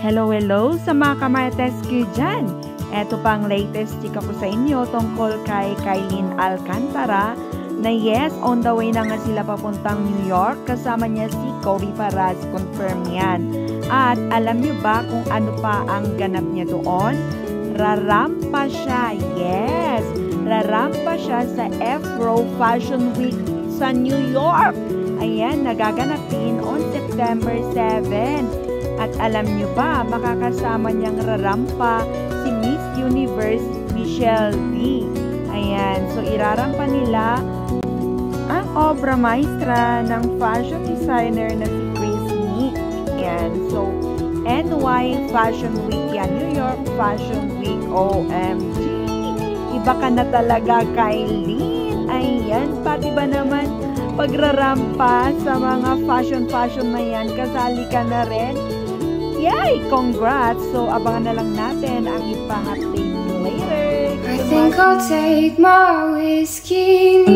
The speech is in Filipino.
Hello, hello sa mga kamarites ko dyan. Eto pang latest chika ko sa inyo tungkol kay Kailin Alcantara na yes, on the way na nga sila papuntang New York. Kasama niya si Kobe Paraz, confirm yan. At alam niyo ba kung ano pa ang ganap niya doon? Rarampa siya, yes! Rarampa siya sa Afro Fashion Week sa New York. Ayan, nagaganapin on September 7. At alam nyo ba, makakasama niyang rarampa si Miss Universe Michelle D. Ayan, so irarampa nila ang obra maestra ng fashion designer na si Chris Nick. Ayan, so NY Fashion Week yan, New York Fashion Week, OMG! Iba ka na talaga, Kailin. Ayan, pati ba naman pagrarampa sa mga fashion na yan, kasali ka na rin? Yay! Congrats! So, abangan na lang natin ang ipang-update later. I think I'll take my whiskey.